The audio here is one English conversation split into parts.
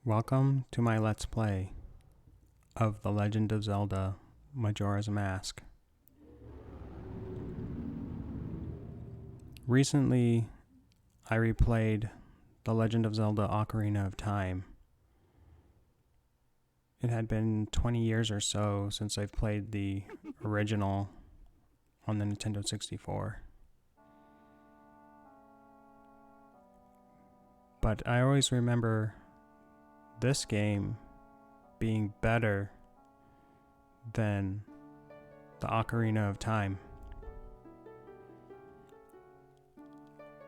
Welcome to my Let's Play of The Legend of Zelda Majora's Mask. Recently, I replayed The Legend of Zelda Ocarina of Time. It had been 20 years or so since I've played the original on the Nintendo 64. But I always remember this game being better than the Ocarina of Time.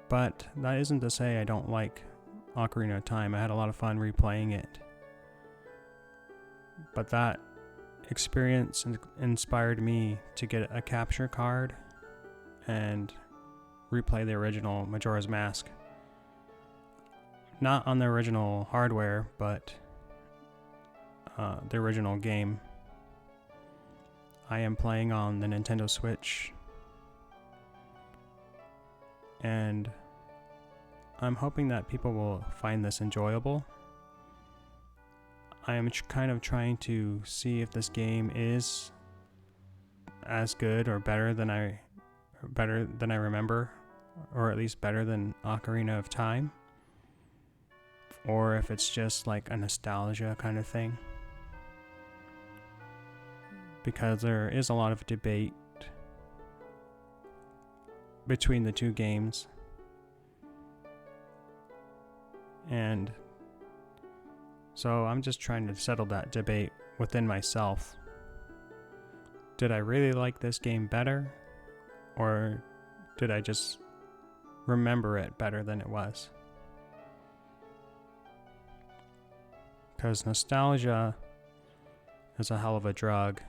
But that isn't to say I don't like Ocarina of Time. I had a lot of fun replaying it. But that experience inspired me to get a capture card and replay the original Majora's Mask. Not on the original hardware, but the original game. I am playing on the Nintendo Switch, and I'm hoping that people will find this enjoyable. I am kind of trying to see if this game is as good or better than I remember, or at least better than Ocarina of Time. Or if it's just like a nostalgia kind of thing. Because there is a lot of debate between the two games. And so I'm just trying to settle that debate within myself. Did I really like this game better? Or did I just remember it better than it was? Because nostalgia is a hell of a drug,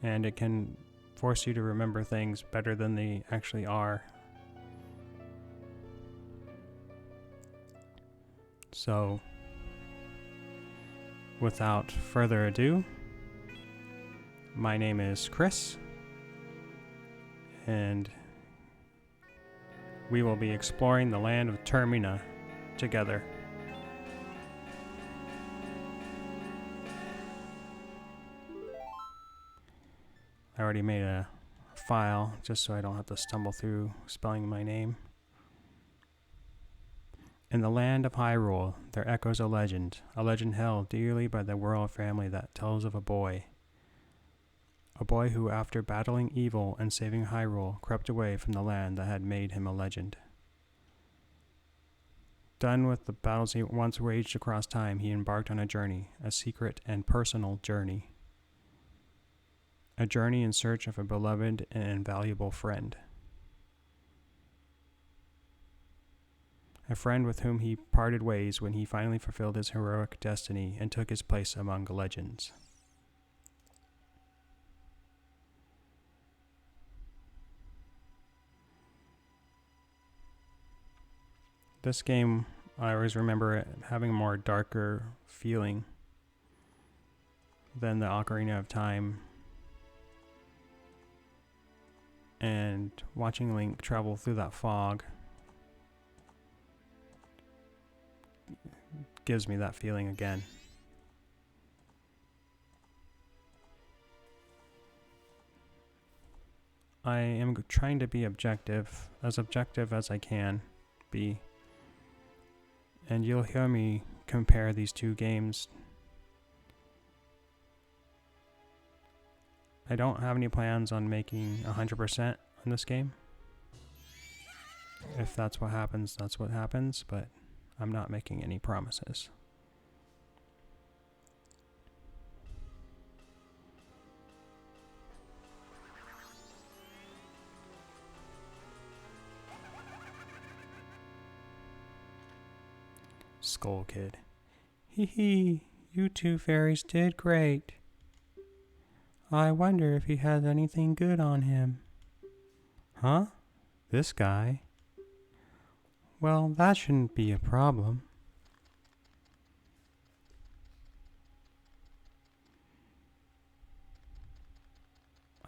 and it can force you to remember things better than they actually are. So, without further ado, my name is Chris, and we will be exploring the land of Termina together. I already made a file just so I don't have to stumble through spelling my name. In the land of Hyrule, there echoes a legend held dearly by the royal family that tells of a boy who, after battling evil and saving Hyrule, crept away from the land that had made him a legend. Done with the battles he once waged across time, he embarked on a journey, a secret and personal journey. A journey in search of a beloved and invaluable friend. A friend with whom he parted ways when he finally fulfilled his heroic destiny and took his place among the legends. This game, I always remember it having a more darker feeling than the Ocarina of Time. And watching Link travel through that fog gives me that feeling again. I am trying to be objective as I can be. And you'll hear me compare these two games. I don't have any plans on making 100% on this game. If that's what happens, that's what happens, but I'm not making any promises. Skull Kid. Hee hee, you two fairies did great. I wonder if he has anything good on him. Huh? This guy? Well, that shouldn't be a problem.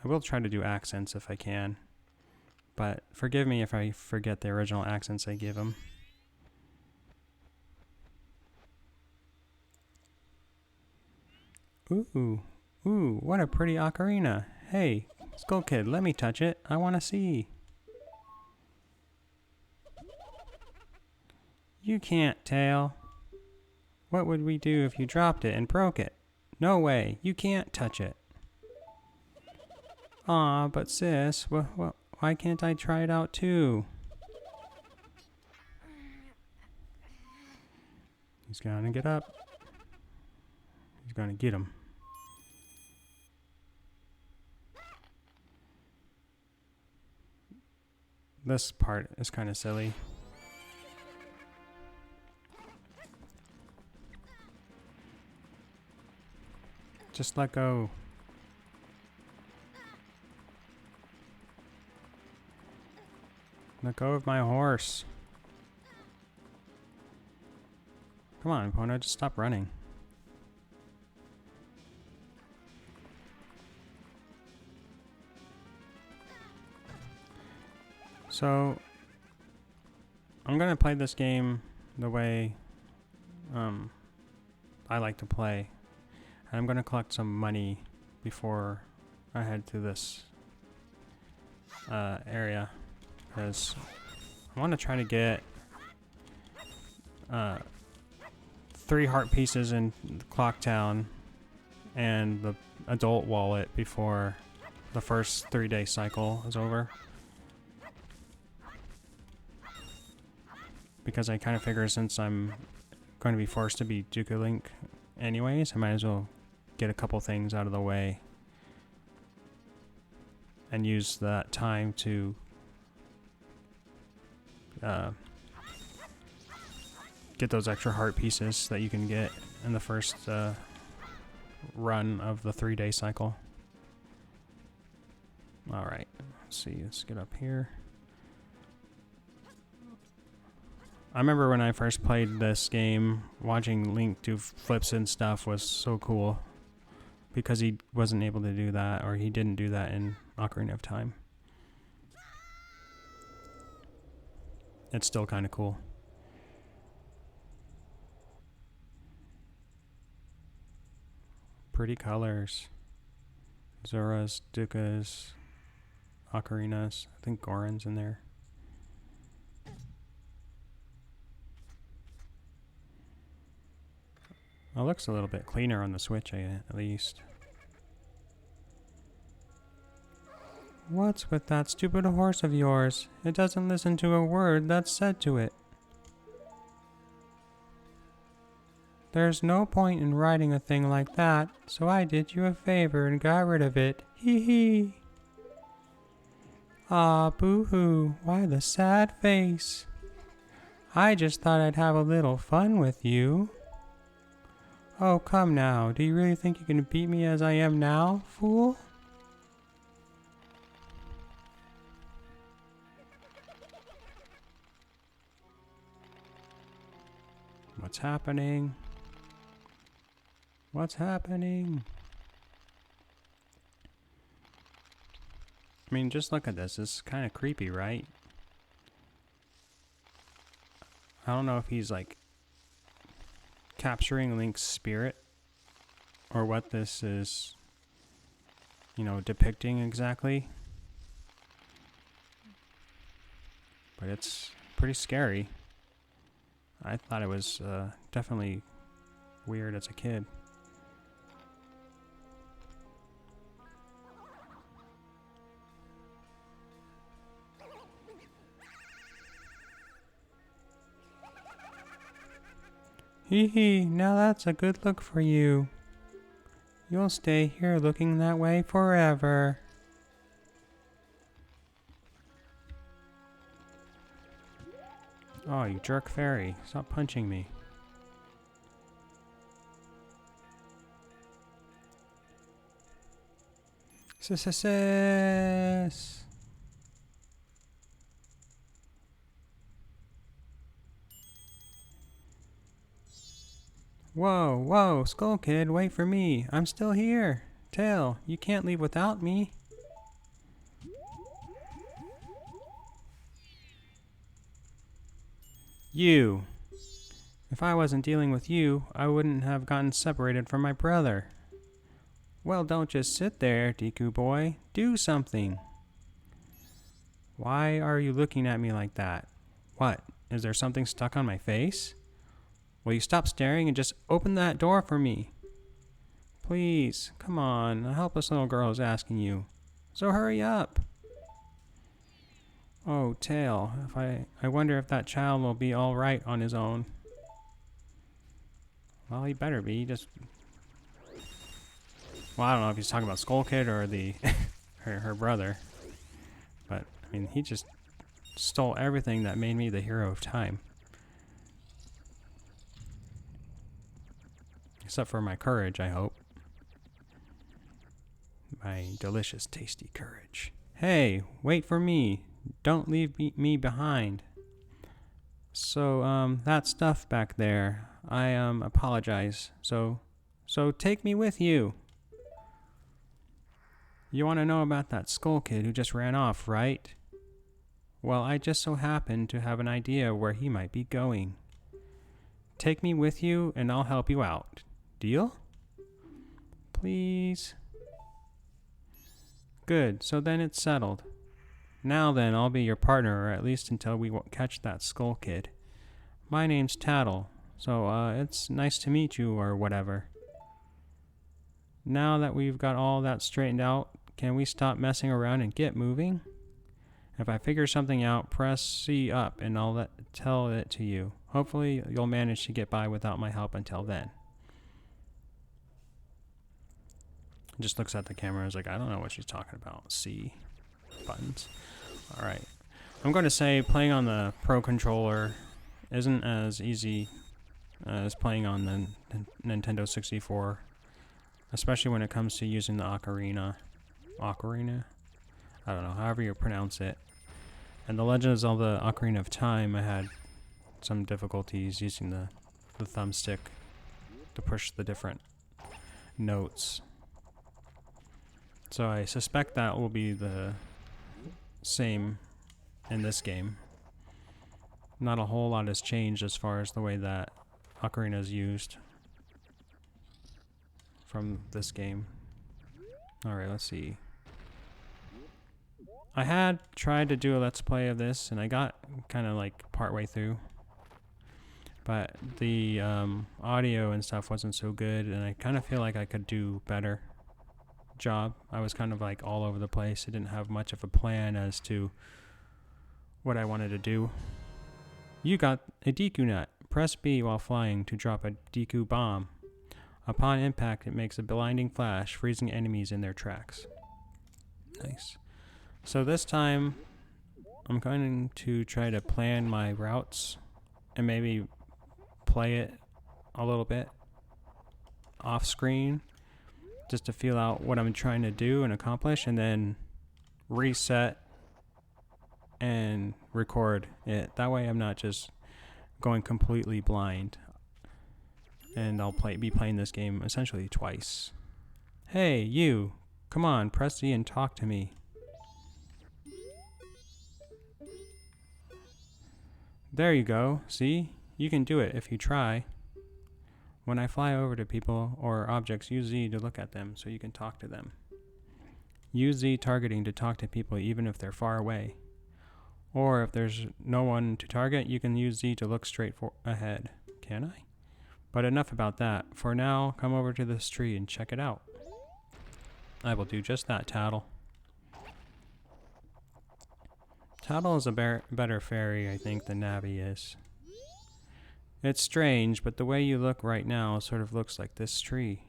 I will try to do accents if I can, but forgive me if I forget the original accents I give him. Ooh, ooh, what a pretty ocarina. Hey, Skull Kid, let me touch it. I want to see. You can't, Tail. What would we do if you dropped it and broke it? No way, you can't touch it. Aw, but sis, why can't I try it out too? He's gonna get up. He's gonna get him. This part is kind of silly. Just let go. Let go of my horse. Come on, Pono, just stop running. So, I'm gonna play this game the way I like to play. And I'm gonna collect some money before I head to this area, because I want to try to get 3 heart pieces in Clock Town and the adult wallet before the first 3-day cycle is over. Because I kind of figure since I'm going to be forced to be Dooku Link anyways, I might as well get a couple things out of the way and use that time to get those extra heart pieces that you can get in the first run of the 3-day cycle. Alright, let's see, let's get up here. I remember when I first played this game, watching Link do flips and stuff was so cool. Because he wasn't able to do that, or he didn't do that in Ocarina of Time. It's still kind of cool. Pretty colors. Zora's, Duka's, Ocarinas. I think Goron's in there. It looks a little bit cleaner on the Switch, at least. What's with that stupid horse of yours? It doesn't listen to a word that's said to it. There's no point in riding a thing like that, so I did you a favor and got rid of it. Hee hee. Ah, boo-hoo, why the sad face? I just thought I'd have a little fun with you. Oh, come now. Do you really think you can beat me as I am now, fool? What's happening? What's happening? I mean, just look at this. It's kind of creepy, right? I don't know if he's like capturing Link's spirit or what this is, you know, depicting exactly. But it's pretty scary. I thought it was definitely weird as a kid. Hee hee, now that's a good look for you. You'll stay here looking that way forever. Oh, you jerk fairy. Stop punching me. Success! Whoa, whoa, Skull Kid, wait for me. I'm still here. Tail, you can't leave without me. You. If I wasn't dealing with you, I wouldn't have gotten separated from my brother. Well, don't just sit there, Deku boy. Do something. Why are you looking at me like that? What? Is there something stuck on my face? Will you stop staring and just open that door for me? Please, come on. A helpless little girl is asking you. So hurry up. Oh, Tail, I wonder if that child will be all right on his own. Well, he better be. Well, I don't know if he's talking about Skull Kid or the her brother. But, I mean, he just stole everything that made me the hero of time. Except for my courage, I hope. My delicious, tasty courage. Hey, wait for me. Don't leave me behind. So, that stuff back there, I, apologize. So take me with you. You want to know about that Skull Kid who just ran off, right? Well, I just so happen to have an idea where he might be going. Take me with you and I'll help you out. Deal? Please? Good, so then it's settled. Now then, I'll be your partner, or at least until we catch that Skull Kid. My name's Tattle, so it's nice to meet you, or whatever. Now that we've got all that straightened out, can we stop messing around and get moving? If I figure something out, press C up and I'll tell it to you. Hopefully, you'll manage to get by without my help until then. Just looks at the camera and is like, I don't know what she's talking about. C buttons. Alright. I'm going to say playing on the Pro Controller isn't as easy as playing on the Nintendo 64. Especially when it comes to using the Ocarina. Ocarina? I don't know, however you pronounce it. And the Legend of Zelda Ocarina of Time, I had some difficulties using the thumbstick to push the different notes. So I suspect that will be the same in this game. Not a whole lot has changed as far as the way that Ocarina is used from this game. Alright, let's see. I had tried to do a let's play of this and I got kind of like partway through. But the audio and stuff wasn't so good and I kind of feel like I could do better job. I was kind of like all over the place. I didn't have much of a plan as to what I wanted to do. You got a Deku nut. Press B while flying to drop a Deku bomb. Upon impact, it makes a blinding flash, freezing enemies in their tracks. Nice. So this time, I'm going to try to plan my routes and maybe play it a little bit off screen just to feel out what I'm trying to do and accomplish, and then reset and record it. That way I'm not just going completely blind. And I'll be playing this game essentially twice. Hey, you! Come on, press Z and talk to me. There you go. See? You can do it if you try. When I fly over to people or objects, use Z to look at them so you can talk to them. Use Z targeting to talk to people even if they're far away. Or if there's no one to target, you can use Z to look straight ahead. Can I? But enough about that. For now, come over to this tree and check it out. I will do just that, Tattle. Tattle is a better fairy, I think, than Navi is. It's strange, but the way you look right now sort of looks like this tree.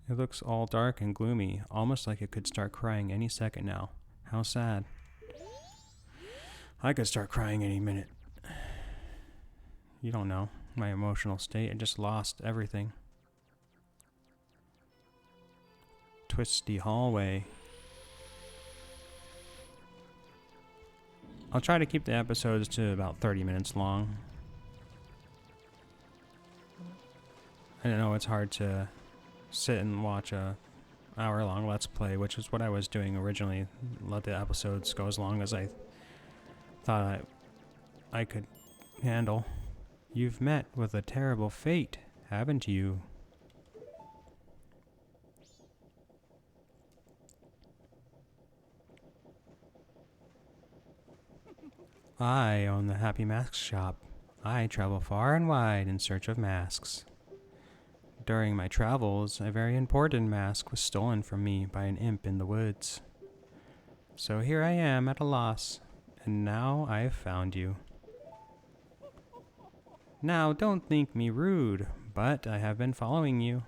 It looks all dark and gloomy, almost like it could start crying any second now. How sad. I could start crying any minute. You don't know my emotional state. I just lost everything. Twisty hallway. I'll try to keep the episodes to about 30 minutes long. I know it's hard to sit and watch a hour-long Let's Play, which is what I was doing originally. Let the episodes go as long as I thought I could handle. You've met with a terrible fate, haven't you? I own the Happy Mask Shop. I travel far and wide in search of masks. During my travels, a very important mask was stolen from me by an imp in the woods. So here I am at a loss, and now I have found you. Now don't think me rude, but I have been following you.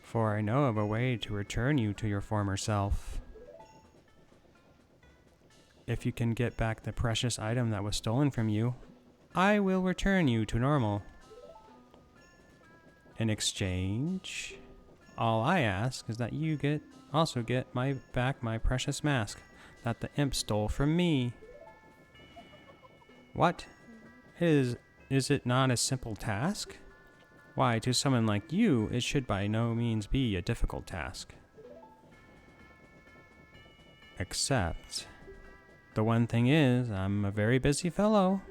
For I know of a way to return you to your former self. If you can get back the precious item that was stolen from you, I will return you to normal. In exchange, all I ask is that you also get back my precious mask that the imp stole from me. What? Is it not a simple task? Why, to someone like you, it should by no means be a difficult task. Except, the one thing is, I'm a very busy fellow,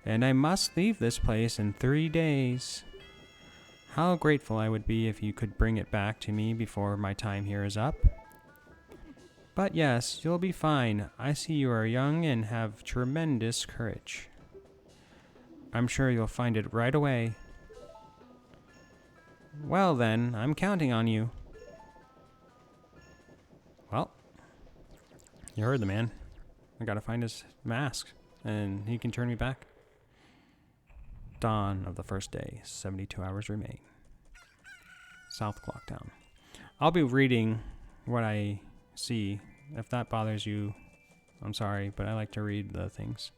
and I must leave this place in 3 days. How grateful I would be if you could bring it back to me before my time here is up. But yes, you'll be fine. I see you are young and have tremendous courage. I'm sure you'll find it right away. Well then, I'm counting on you. Well, you heard the man. I gotta find his mask, and he can turn me back. Dawn of the first day, 72 hours remain. South Clocktown. I'll be reading what I see. If that bothers you, I'm sorry, but I like to read the things.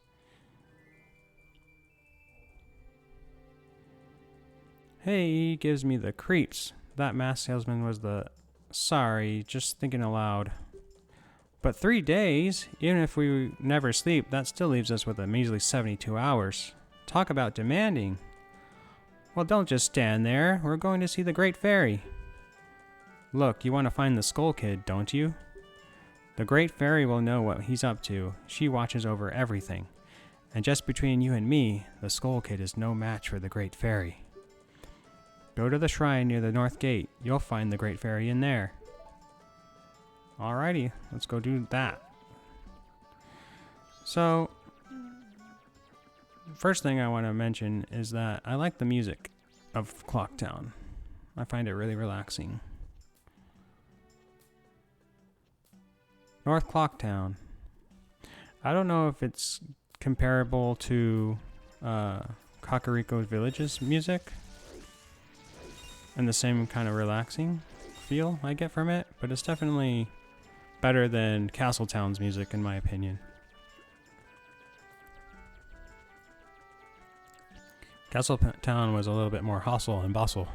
Hey, he gives me the creeps. That mask salesman was the... Sorry, just thinking aloud. But 3 days? Even if we never sleep, that still leaves us with a measly 72 hours. Talk about demanding. Well, don't just stand there. We're going to see the Great Fairy. Look, you want to find the Skull Kid, don't you? The Great Fairy will know what he's up to. She watches over everything. And just between you and me, the Skull Kid is no match for the Great Fairy. Go to the shrine near the north gate. You'll find the Great Fairy in there. Alrighty, let's go do that. So, first thing I want to mention is that I like the music of Clocktown. I find it really relaxing. North Clocktown. I don't know if it's comparable to Kakariko Village's music and the same kind of relaxing feel I get from it, but it's definitely better than Castletown's music in my opinion. Castletown was a little bit more hustle and bustle.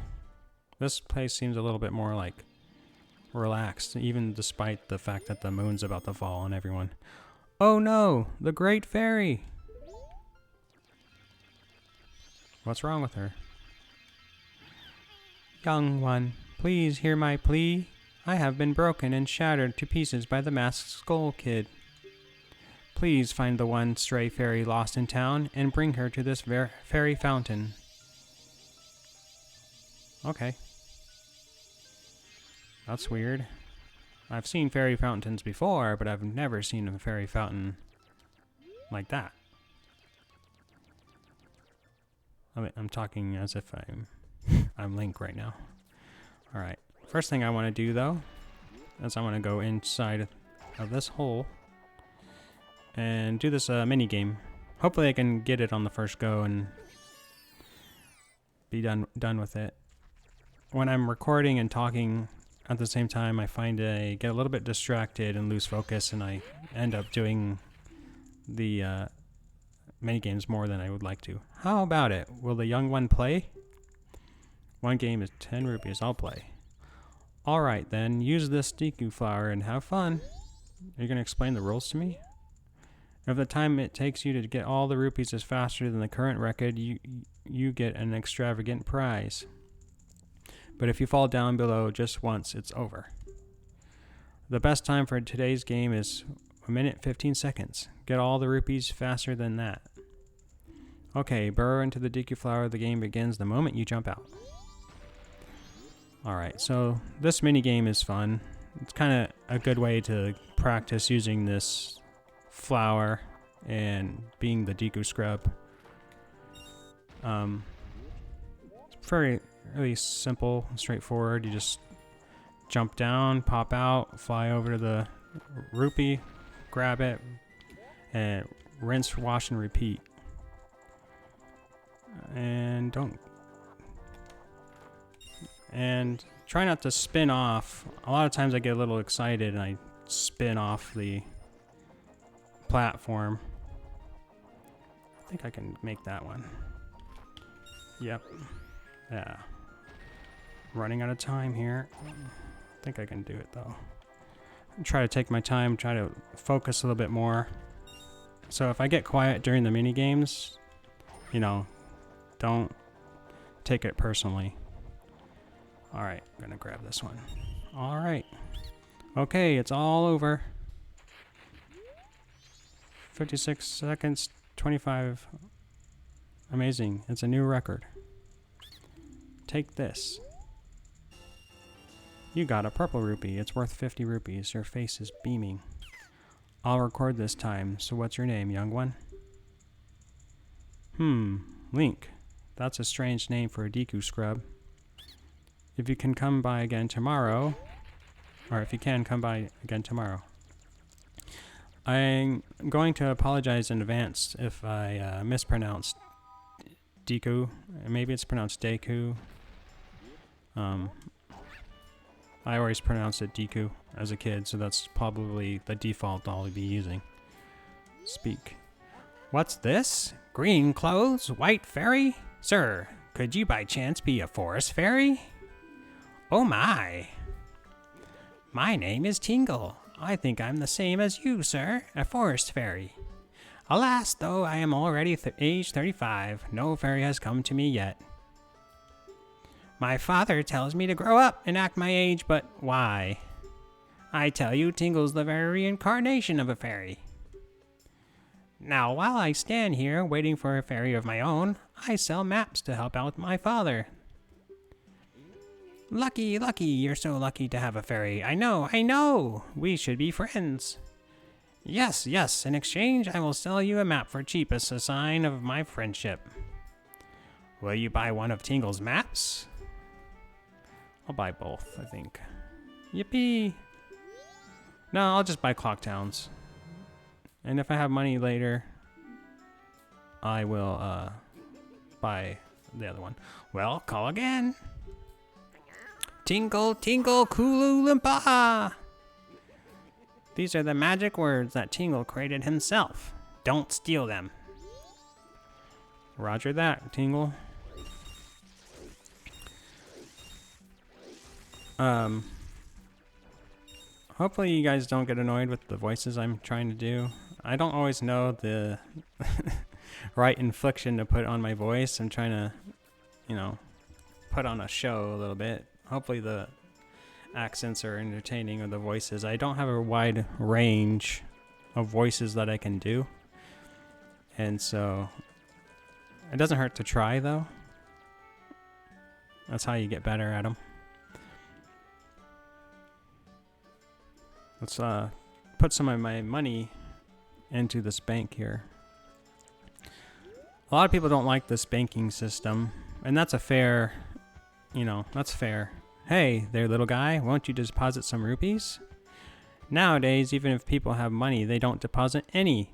This place seems a little bit more like relaxed, even despite the fact that the moon's about to fall on everyone. Oh no, the Great Fairy! What's wrong with her? Young one, please hear my plea. I have been broken and shattered to pieces by the masked Skull Kid. Please find the one stray fairy lost in town and bring her to this fairy fountain. Okay. That's weird. I've seen fairy fountains before, but I've never seen a fairy fountain like that. I mean, I'm talking as if I'm Link right now. Alright. First thing I want to do, though, is I want to go inside of this hole and do this mini game. Hopefully I can get it on the first go and be done with it. When I'm recording and talking at the same time, I find I get a little bit distracted and lose focus, and I end up doing the mini games more than I would like to. How about it? Will the young one play? One game is 10 rupees. I'll play. Alright then, use this Deku flower and have fun. Are you going to explain the rules to me? If the time it takes you to get all the rupees is faster than the current record, you get an extravagant prize. But if you fall down below just once, it's over. The best time for today's game is 1 minute 15 seconds. Get all the rupees faster than that. Okay, burrow into the Deku flower. The game begins the moment you jump out. Alright, so this mini game is fun. It's kind of a good way to practice using this flower and being the Deku Scrub. It's very really simple, straightforward. You just jump down, pop out, fly over to the rupee, grab it, and rinse, wash, and repeat. And try not to spin off. A lot of times I get a little excited and I spin off the platform. I think I can make that one. Yep. Yeah. Running out of time here. I think I can do it though. Try to take my time, try to focus a little bit more. So if I get quiet during the mini games, you know, don't take it personally. All right, I'm gonna grab this one. All right. Okay, it's all over. 56 seconds, 25. Amazing, it's a new record. Take this. You got a purple rupee. It's worth 50 rupees. Your face is beaming. I'll record this time. So what's your name, young one? Link. That's a strange name for a Deku Scrub. If you can come by again tomorrow, I'm going to apologize in advance if I mispronounced Deku. Maybe it's pronounced Deku. I always pronounced it Deku as a kid, so that's probably the default I'll be using. Speak. What's this? Green clothes, white fairy? Sir, could you by chance be a forest fairy? Oh my! My name is Tingle. I think I'm the same as you, sir, a forest fairy. Alas, though I am already age 35, no fairy has come to me yet. My father tells me to grow up and act my age, but why? I tell you, Tingle's the very reincarnation of a fairy. Now, while I stand here waiting for a fairy of my own, I sell maps to help out my father. Lucky, lucky, you're so lucky to have a fairy. I know, we should be friends. Yes, in exchange, I will sell you a map for cheap as a sign of my friendship. Will you buy one of Tingle's maps? I'll buy both, I think. Yippee! No, I'll just buy Clock Towns. And if I have money later, I will buy the other one. Well, call again. Tingle, tingle, Kulu Limpa! These are the magic words that Tingle created himself. Don't steal them. Roger that, Tingle. Hopefully you guys don't get annoyed with the voices I'm trying to do. I don't always know the right inflection to put on my voice. I'm trying to, you know, put on a show a little bit. Hopefully the accents are entertaining or the voices. I don't have a wide range of voices that I can do. And so it doesn't hurt to try though. That's how you get better at them. Let's put some of my money into this bank here. A lot of people don't like this banking system, and that's a fair, you know, that's fair. Hey there, little guy, won't you deposit some rupees? Nowadays, even if people have money, they don't deposit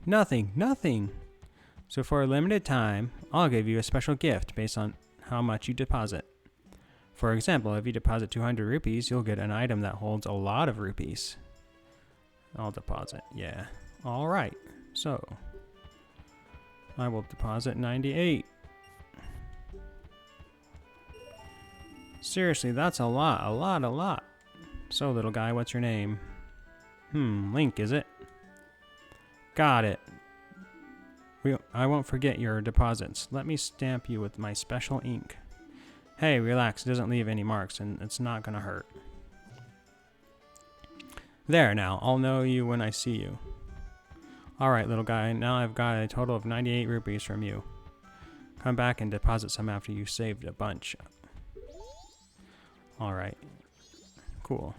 nothing. So for a limited time, I'll give you a special gift based on how much you deposit. For example, if you deposit 200 rupees, you'll get an item that holds a lot of rupees. I'll deposit, yeah. All right, so I will deposit 98. Seriously, that's a lot. So, little guy, what's your name? Link, is it? Got it. I won't forget your deposits. Let me stamp you with my special ink. Hey, relax, it doesn't leave any marks, and it's not gonna hurt. There now, I'll know you when I see you. Alright, little guy, now I've got a total of 98 rupees from you. Come back and deposit some after you saved a bunch. Alright. Cool.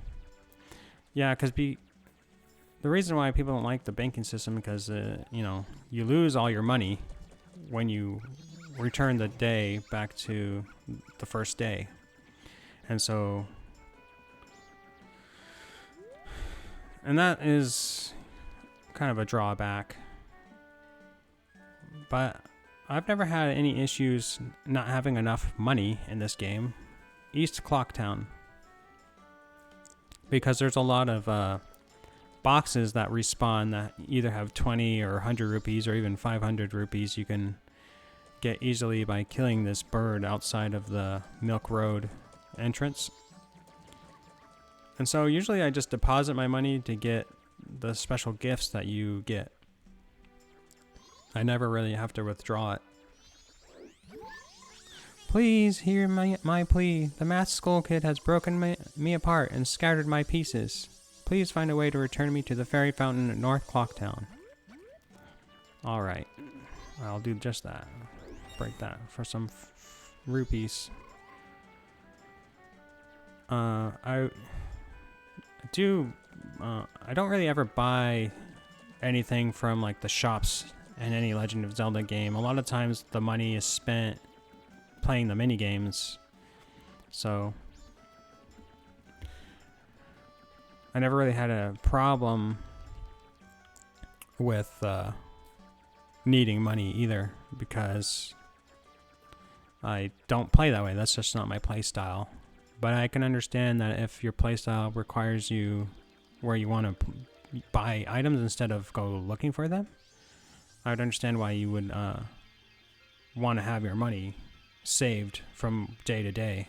Yeah, because the reason why people don't like the banking system because you lose all your money when you return the day back to the first day, and that is kind of a drawback. But I've never had any issues not having enough money in this game. East Clocktown, because there's a lot of boxes that respawn that either have 20 or 100 rupees or even 500 rupees you can get easily by killing this bird outside of the Milk Road entrance. And so usually I just deposit my money to get the special gifts that you get. I never really have to withdraw it. Please hear my plea. The masked skull kid has broken me apart and scattered my pieces. Please find a way to return me to the fairy fountain at North Clocktown. Alright. I'll do just that. Break that for some rupees. I don't really ever buy anything from like the shops in any Legend of Zelda game. A lot of times the money is spent playing the mini games, so I never really had a problem with needing money either, because I don't play that way. That's just not my play style. But I can understand that if your play style requires you where you want to buy items instead of go looking for them, I would understand why you would want to have your money saved from day to day.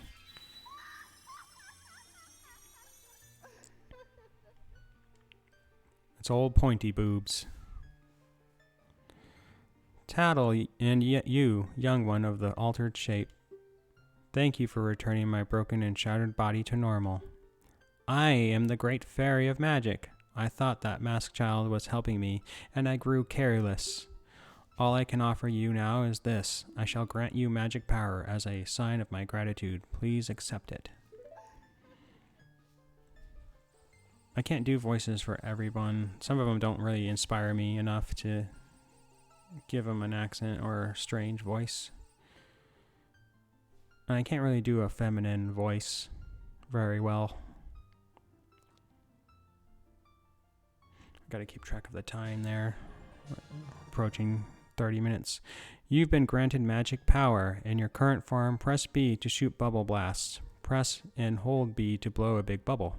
It's old pointy boobs. Tattle, and yet you, young one of the altered shape. Thank you for returning my broken and shattered body to normal. I am the great fairy of magic. I thought that masked child was helping me, and I grew careless. All I can offer you now is this. I shall grant you magic power as a sign of my gratitude. Please accept it. I can't do voices for everyone. Some of them don't really inspire me enough to give them an accent or strange voice. And I can't really do a feminine voice very well. Gotta keep track of the time there. Approaching 30 minutes. You've been granted magic power. In your current form, press B to shoot bubble blasts. Press and hold B to blow a big bubble.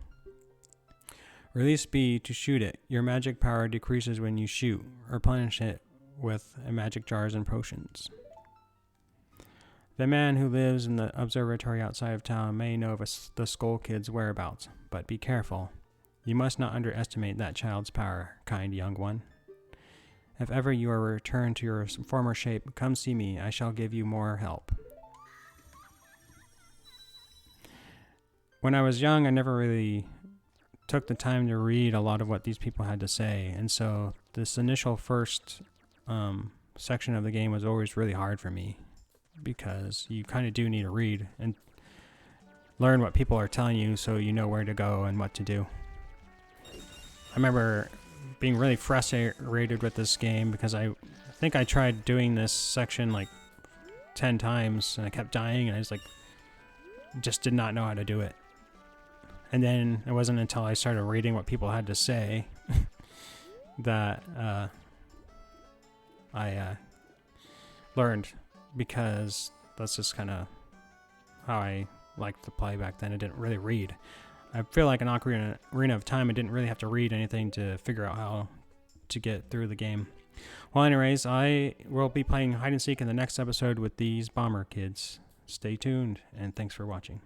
Release B to shoot it. Your magic power decreases when you shoot. Replenish it with magic jars and potions. The man who lives in the observatory outside of town may know of the Skull Kid's whereabouts, but be careful. You must not underestimate that child's power, kind young one. If ever you are returned to your former shape, come see me. I shall give you more help. When I was young, I never really took the time to read a lot of what these people had to say, and so this initial first section of the game was always really hard for me, because you kind of do need to read and learn what people are telling you so you know where to go and what to do. I remember being really frustrated with this game because I think I tried doing this section like 10 times and I kept dying, and I was like, just did not know how to do it. And then it wasn't until I started reading what people had to say that I learned, because that's just kind of how I liked to play back then. I didn't really read. I feel like in Ocarina of Time, I didn't really have to read anything to figure out how to get through the game. Well, anyways, I will be playing hide and seek in the next episode with these bomber kids. Stay tuned, and thanks for watching.